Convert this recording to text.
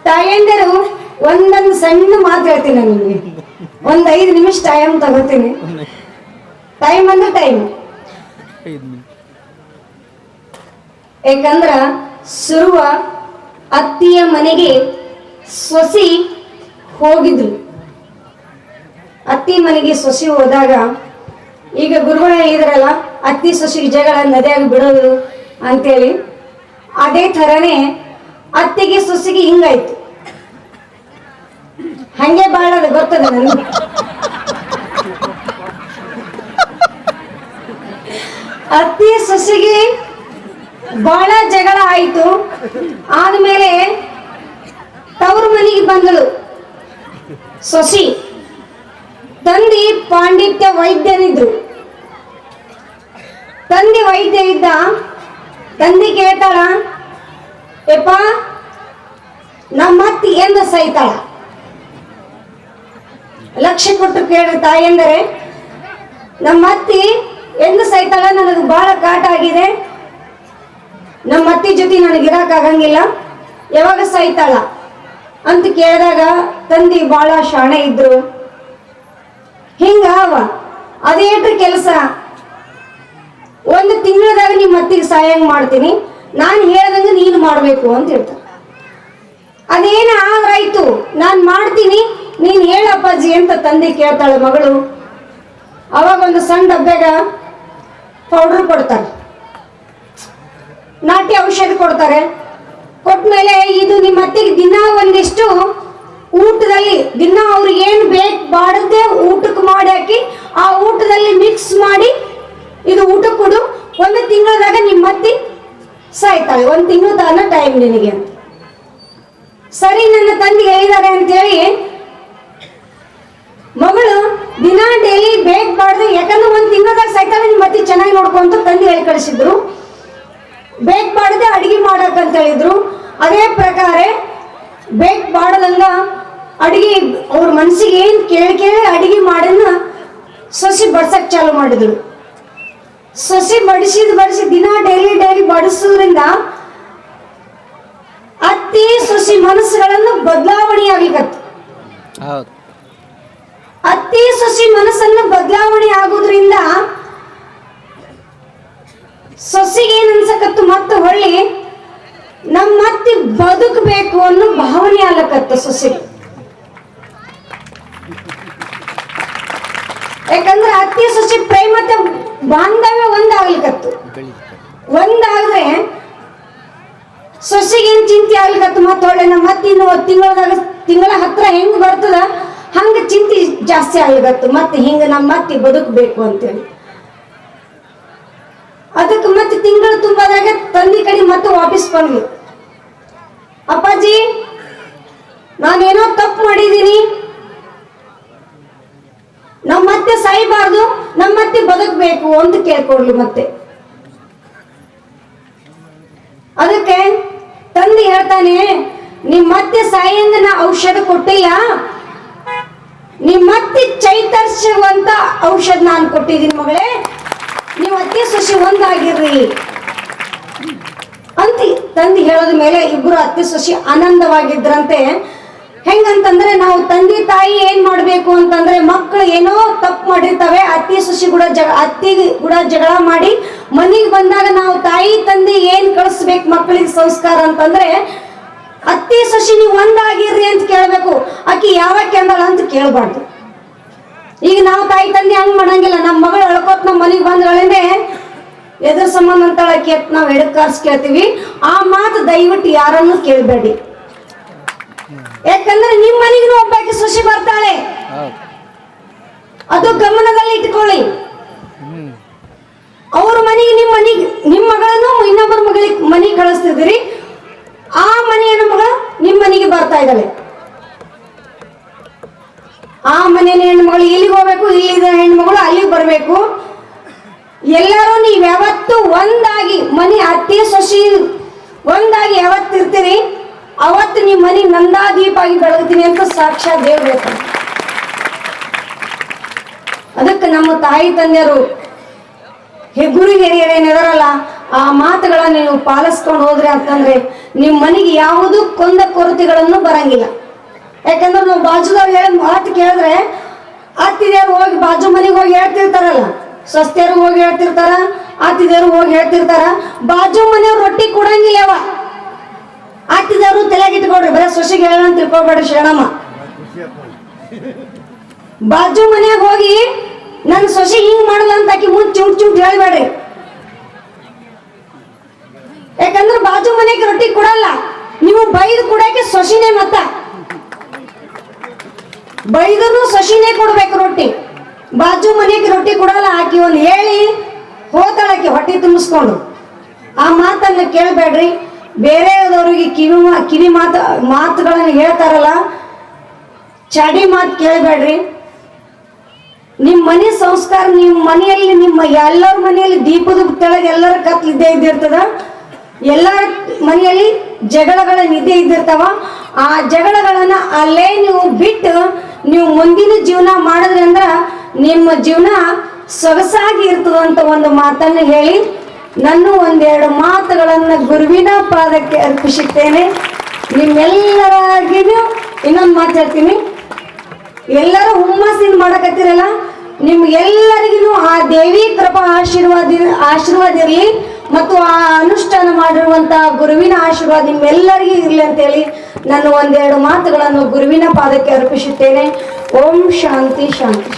ತಾಯಂದಿರು ಒಂದೊಂದು ಸಣ್ಣ ಮಾತು ಹೇಳ್ತೀನಿ ನಾನು ನಿಮಗೆ. 5 ನಿಮಿಷ ಟೈಮ್ ತಗೋತೀನಿ. ಟೈಮ್ ಅಂದ್ರೆ ಟೈಮ್. ಯಾಕಂದ್ರ ಸುರುವ ಅತ್ತಿಯ ಮನೆಗೆ ಸೊಸಿ ಹೋಗಿದ್ರು. ಅತ್ತಿ ಮನೆಗೆ ಸೊಸಿ ಹೋದಾಗ ಈಗ ಗುರುಗಳು ಹೇಳಿದ್ರಲ್ಲ, ಅತ್ತಿ ಸೊಸಿಗೆ ಜಗಳ ನದಿಯಾಗ ಬಿಡೋದು ಅಂತೇಳಿ, ಅದೇ ಥರನೇ ಅತ್ತಿಗೆ ಸೊಸಿಗೆ ಹಿಂಗಾಯ್ತು. ಹಂಗೆ ಬಾಳೋದು ಗೊತ್ತದ ನನಗೆ. ಅತ್ತಿ ಸೊಸಿಗೆ ಬಹಳ ಜಗಳ ಆಯ್ತು. ಆದ್ಮೇಲೆ ತವ್ರ ಮನೆಗೆ ಬಂದಳು ಸೊಸಿ. ತಂದಿ ಪಾಂಡಿತ್ಯ ವೈದ್ಯನಿದ್ರು. ತಂದಿ ವೈದ್ಯ ಇದ್ದ. ತಂದಿ ಕೇಳ್ತಾಳ, ಯಪ್ಪ ನಮ್ಮತ್ತಿ ಎಂದು ಸೈತಾಳ. ಲಕ್ಷ್ಯ ಕೊಟ್ಟು ಕೇಳಿ ತಾಯಂದರೆ, ನಮ್ಮತ್ತಿ ಎಂದು ಸೈತಾಳ, ನನಗೆ ಬಹಳ ಕಾಟ ಆಗಿದೆ, ನಮ್ಮ ಅತ್ತಿ ಜೊತೆ ನನಗೆ ಇರಕ್ಕಾಗಂಗಿಲ್ಲ, ಯಾವಾಗ ಸೈತಾಳ ಅಂತ ಕೇಳಿದಾಗ ತಂದಿ ಬಹಳ ಶಾಣೆ ಇದ್ರು. ಹಿಂಗಾವ ಅದೇಟ್ರ ಕೆಲಸ, 1 ತಿಂಗಳದಾಗ ನಿಮ್ಮ ಅತ್ತಿಗೆ ಸಹಾಯಂಗ್ ಮಾಡ್ತೀನಿ, ನಾನು ಹೇಳ್ದಂಗೆ ನೀನು ಮಾಡ್ಬೇಕು ಅಂತ ಹೇಳ್ತಾರೆ. ಅದೇನ ಆದ್ರಾಯ್ತು, ನಾನು ಮಾಡ್ತೀನಿ, ನೀನ್ ಹೇಳಪ್ಪಾಜಿ ಅಂತ ತಂದೆ ಕೇಳ್ತಾಳೆ ಮಗಳು. ಅವಾಗ ಒಂದು ಸಣ್ಣ ಡಬ್ಬ್ಯಾಗ ಪೌಡರ್ ಕೊಡ್ತಾರೆ, ನಾಟಿ ಔಷಧ ಕೊಡ್ತಾರೆ. ಕೊಟ್ಮೇಲೆ ಇದು ನಿಮ್ಮ ಅತ್ತಿಗೆ ದಿನ ಒಂದಿಷ್ಟು ಊಟದಲ್ಲಿ, ದಿನ ಅವ್ರಿಗೆ ಏನು ಬೇಕು ಬಾಡದೆ ಊಟಕ್ಕೆ ಮಾಡಿ ಹಾಕಿ, ಆ ಊಟದಲ್ಲಿ ಮಿಕ್ಸ್ ಮಾಡಿ ಇದು ಊಟ ಕೊಡು, 1 ತಿಂಗಳದಾಗ ನಿಮ್ಮ ಅತ್ತಿ ಸಾಯ್ತಾಳೆ, 1 ತಿಂಗಳ ತನ ಟೈಮ್ ನಿನಗೆ. ಸರಿ ನನ್ನ ತಂದೆ ಹೇಳಿದ್ದಾರೆ ಅಂತೇಳಿ ಮಗಳು ದಿನ ಡೈಲಿ ಬೇಕ್ ಬಾಡ್ದು, ಯಾಕಂದ್ರೆ 1 ತಿಂಗಳದಾಗ ಸಾಯ್ತಾಳೆ, ನಿಮ್ಮ ಅತ್ತಿ ಚೆನ್ನಾಗಿ ನೋಡ್ಕೊಂತ ತಂದೆ ಹೇಳಿ ಕಳಿಸಿದ್ರು. ಬೇಕ್ ಬಾಡದೆ ಅಡಿಗೆ ಮಾಡಕ್ಕಂತ ಹೇಳಿದ್ರು. ಅದೇ ಪ್ರಕಾರ ಬೇಕ್ ಬಾಡದಂಗ ಅಡಿಗೆ ಅವ್ರ ಮನ್ಸಿಗೆ ಏನ್ ಕೇಳಿ ಅಡಿಗೆ ಮಾಡನ್ನ ಸೊಸಿ ಬಡ್ಸಕ್ ಚಾಲು ಮಾಡಿದ್ರು. ಸೊಸಿ ಬಡಿಸಿ ದಿನ ಡೈಲಿ ಬಡಿಸೋದ್ರಿಂದ ಅತ್ತಿ ಸೊಸಿ ಮನಸ್ಸುಗಳನ್ನು ಬದಲಾವಣೆ ಆಗ್ಲಿಕತ್ತು. ಅತ್ತಿ ಸೊಸಿ ಮನಸ್ಸನ್ನು ಬದಲಾವಣೆ ಆಗೋದ್ರಿಂದ ಸೊಸಿಗೆ ಏನ್ ಅನ್ಸಕತ್ತು, ಮತ್ತೆ ಹೊಳ್ಳಿ ನಮ್ಮ ಅತ್ತಿ ಬದುಕಬೇಕು ಅನ್ನೋ ಭಾವನೆ ಆಗ್ಲಕತ್ತ ಸೊಸಿಗೆ. ಯಾಕಂದ್ರೆ ಅತ್ತಿ ಸೊಸಿ ಪ್ರೇಮತೆ ಬಾಂಧವ್ಯ ಒಂದಾಗ್ಲಿಕತ್ತು. ಒಂದಾದ್ರೆ ಸೊಸಿಗೇನ್ ಚಿಂತೆ ಆಗ್ಲಿಕತ್ತು, ಮತ್ತೊಳ್ಳೆ ನಮ್ಮ ಅತ್ತಿ ತಿಂಗಳ ಹತ್ರ ಹೆಂಗ್ ಬರ್ತದ ಹಂಗ ಚಿಂತೆ ಜಾಸ್ತಿ ಆಗ್ಲಿಕತ್ತು. ಮತ್ತೆ ಹಿಂಗ ನಮ್ಮ ಅತ್ತಿ ಬದುಕಬೇಕು ಅಂತೇಳಿ ಅದಕ್ಕೆ ಮತ್ತೆ ತಿಂಗಳು ತುಂಬಾದಾಗ ತಂದಿ ಕಡೆ ಮತ್ತೆ ವಾಪಸ್ ಬಂದ್ವಿ. ಅಪ್ಪಾಜಿ ನಾನೇನೋ ತಪ್ಪು ಮಾಡಿದೀನಿ, ನಮ್ಮತ್ತೆ ಸಾಯ್ಬಾರ್ದು, ನಮ್ಮತ್ತೆ ಬದುಕಬೇಕು ಅಂತ ಕೇಳ್ಕೊಡ್ಲಿ. ಮತ್ತೆ ಅದಕ್ಕೆ ತಂದೆ ಹೇಳ್ತಾನೆ, ನಿಮ್ಮತ್ತೆ ಸಾಯಂಗನ ಔಷಧ ಕೊಟ್ಟಿಲ್ಲ, ನಿಮ್ಮತ್ತೆ ಚೈತರಿಸುವಂತ ಔಷಧ ನಾನು ಕೊಟ್ಟಿದ್ದೀನಿ ಮಗಳೇ, ನೀವು ಅತ್ತೆ ಸೊಸಿ ಒಂದಾಗಿರ್ರಿ ಅಂತ ತಂದೆ ಹೇಳೋದ ಮೇಲೆ ಇಬ್ರು ಅತ್ತೆ ಸೊಸಿ ಆನಂದವಾಗಿದ್ರಂತೆ. ಹೆಂಗಂತಂದ್ರೆ ನಾವು ತಂದೆ ತಾಯಿ ಏನ್ ಮಾಡ್ಬೇಕು ಅಂತಂದ್ರೆ, ಮಕ್ಕಳು ಏನೋ ತಪ್ಪು ಮಾಡಿರ್ತವೆ, ಅತ್ತಿ ಸೊಸಿ ಕೂಡ ಜಗಳ ಮಾಡಿ ಮನೆಗೆ ಬಂದಾಗ ನಾವು ತಾಯಿ ತಂದೆ ಏನ್ ಕಳಿಸ್ಬೇಕು ಮಕ್ಕಳಿಗೆ ಸಂಸ್ಕಾರ ಅಂತಂದ್ರೆ, ಅತ್ತಿ ಸೊಸಿ ನೀವು ಒಂದಾಗಿರ್ರಿ ಅಂತ ಕೇಳ್ಬೇಕು. ಆಕಿ ಯಾವಾಗ ಕೆಂದಳ ಅಂತ ಕೇಳ್ಬಾರ್ದು. ಈಗ ನಾವು ತಾಯಿ ತಂದೆ ಹಂಗ್ ಮಾಡಂಗಿಲ್ಲ. ನಮ್ಮ ಮಗಳು ಅಳ್ಕೋತ್ ನಮ್ಮ ಮನೆಗೆ ಬಂದ್ಗಳಂದ್ರೆ ಎದ್ರ ಸಂಬಂಧ ಅಂತ ಕೇತ್ ನಾವ್ ಎಡಕಾರ್ಸ್ ಕೇಳ್ತೀವಿ. ಆ ಮಾತು ದಯವಿಟ್ಟು ಯಾರನ್ನು ಕೇಳಬೇಡಿ. ಯಾಕಂದ್ರೆ ನಿಮ್ ಮನೆಗೂ ಒಬ್ಬಾಕಿ ಸೊಸಿ ಬರ್ತಾಳೆ, ಅದು ಗಮನದಲ್ಲಿ ಇಟ್ಕೊಳ್ಳಿ. ಅವ್ರ ಮನೆಗೆ ನಿಮ್ಮ ಮಗಳನ್ನು ಇನ್ನೊಬ್ಬರ ಮನೆಗೆ ಕಳಿಸ್ತಿದ್ದೀರಿ, ಆ ಮನೆಯ ಮಗಳು ನಿಮ್ ಮನೆಗೆ ಬರ್ತಾ ಇದ್ದಾಳೆ. ಆ ಮನೆಯ ಹೆಣ್ಮಗಳು ಇಲ್ಲಿಗೆ ಹೋಗ್ಬೇಕು, ಇಲ್ಲಿದ ಹೆಣ್ಮಗಳು ಅಲ್ಲಿಗೆ ಬರ್ಬೇಕು. ಎಲ್ಲರೂ ನೀವ್ ಯಾವತ್ತು ಒಂದಾಗಿ ಮನೆ ಅತ್ತೆ ಸೊಸಿ ಒಂದಾಗಿ ಯಾವತ್ತಿರ್ತೀರಿ, ಅವತ್ತು ನಿಮ್ಮ ಮನೆ ನಂದಾದೀಪ ಆಗಿ ಬೆಳಗ್ತೀನಿ ಅಂತ ಸಾಕ್ಷಾತ್ ದೇವ್ರು ಹೇಳ್ತಾರೆ. ಅದಕ್ಕೆ ನಮ್ಮ ತಾಯಿ ತಂದೆಯರು ಗುರು ಹಿರಿಯರೇನಿದಾರಲ್ಲ, ಆ ಮಾತುಗಳನ್ನ ನೀವು ಪಾಲಿಸ್ಕೊಂಡು ಹೋದ್ರಿ ಅಂತಂದ್ರೆ ನಿಮ್ಮ ಮನೆಗೆ ಯಾವುದು ಕೊಂದ ಕೊರತೆಗಳನ್ನು ಬರಂಗಿಲ್ಲ. ಯಾಕಂದ್ರೆ ನಾವು ಬಾಜುದವ್ರು ಹೇಳ ಮಾತು ಕೇಳಿದ್ರೆ ಅತ್ತಿದೇರು ಹೋಗಿ ಬಾಜು ಮನೆಗೆ ಹೋಗಿ ಹೇಳ್ತಿರ್ತಾರಲ್ಲ, ಸ್ವಸ್ಥರು ಹೋಗಿ ಹೇಳ್ತಿರ್ತಾರ, ಅತ್ತಿದೇರು ಹೋಗಿ ಹೇಳ್ತಿರ್ತಾರ. ಬಾಜು ಮನೆಯವ್ರು ರೊಟ್ಟಿ ಕೊಡಂಗಿಲ್ಲ ಅವ. ಅತ್ತಿದೇವರು ತಲೆಗಿಟ್ಕೊಡ್ರಿ, ಬರೀ ಸೊಸೆಗೆ ಹೇಳ ಅಂತ ತಿಳ್ಕೊಬೇಡ್ರಿ ಶರಣಮ್ಮ. ಬಾಜು ಮನೆಯಾಗ ಹೋಗಿ ನನ್ನ ಸೊಸೆ ಹಿಂಗ್ ಮಾಡಲ್ಲ ಅಂತ ಆಕಿ ಮುಂದೆ ಚುಂಟ್ ಹೇಳ್ಬೇಡ್ರಿ. ಯಾಕಂದ್ರೆ ಬಾಜು ಮನೆಗೆ ರೊಟ್ಟಿ ಕೊಡಲ್ಲ, ನೀವು ಬೈದು ಕೊಡಕ್ಕೆ ಸೊಸಿನೇ. ಮತ್ತ ಬೈದ್ರು ಸೊಸಿನೇ ಕೊಡ್ಬೇಕು ರೊಟ್ಟಿ. ಬಾಜು ಮನೆಗೆ ರೊಟ್ಟಿ ಕೊಡಲ್ಲ. ಆಕಿ ಒಂದು ಹೇಳಿ ಹೋತಾಳಕಿ ಹೊಟ್ಟೆ ತುಂಬಿಸ್ಕೊಂಡು. ಆ ಮಾತನ್ನ ಕೇಳಬೇಡ್ರಿ. ಬೇರೆದವ್ರಿಗೆ ಕಿವಿ ಮಾತುಗಳನ್ನ ಹೇಳ್ತಾರಲ್ಲ, ಚಾಡಿ ಮಾತು ಕೇಳಬೇಡ್ರಿ. ನಿಮ್ಮ ಮನೆ ಸಂಸ್ಕಾರ, ನಿಮ್ಮ ಮನೆಯಲ್ಲಿ ನಿಮ್ಮ ಎಲ್ಲರ ಮನೆಯಲ್ಲಿ ದೀಪದ ತೆಳಗೆ ಎಲ್ಲರ ಕತ್ಲಿದ್ದೇ ಇದ್ದಿರ್ತದ. ಎಲ್ಲರ ಮನೆಯಲ್ಲಿ ಜಗಳಗಳ ನಿದ್ದೆ ಇದ್ದಿರ್ತಾವ. ಆ ಜಗಳಗಳನ್ನ ಅಲ್ಲೇ ನೀವು ಬಿಟ್ಟು ನೀವು ಮುಂದಿನ ಜೀವನ ಮಾಡಿದ್ರಿ ಅಂದ್ರ ನಿಮ್ಮ ಜೀವನ ಸೊಗಸಾಗಿ ಇರ್ತದಂತ ಒಂದು ಮಾತನ್ನು ಹೇಳಿ ನನ್ನ ಒಂದೆರಡು ಮಾತುಗಳನ್ನ ಗುರುವಿನ ಪಾದಕ್ಕೆ ಅರ್ಪಿಸುತ್ತೇನೆ. ನಿಮ್ಮೆಲ್ಲರಾಗಿನೂ ಇನ್ನೊಂದು ಮಾತು ಹೇಳ್ತೀನಿ. ಎಲ್ಲರೂ ಹುಮ್ಮಸ್ಸಿಂದ ಮಾಡಕತ್ತಿರಲ್ಲ, ನಿಮ್ಗೆಲ್ಲರಿಗೂ ಆ ದೇವಿ ಕೃಪಾ ಆಶೀರ್ವಾದ ಇರಲಿ ಮತ್ತು ಆ ಅನುಷ್ಠಾನ ಮಾಡಿರುವಂತ ಗುರುವಿನ ಆಶೀರ್ವಾದ ನಿಮ್ಮೆಲ್ಲರಿಗೂ ಇರಲಿ ಅಂತೇಳಿ ನಾನು ಒಂದೆರಡು ಮಾತುಗಳನ್ನು ಗುರುವಿನ ಪಾದಕ್ಕೆ ಅರ್ಪಿಸುತ್ತೇನೆ. ಓಂ ಶಾಂತಿ ಶಾಂತಿ.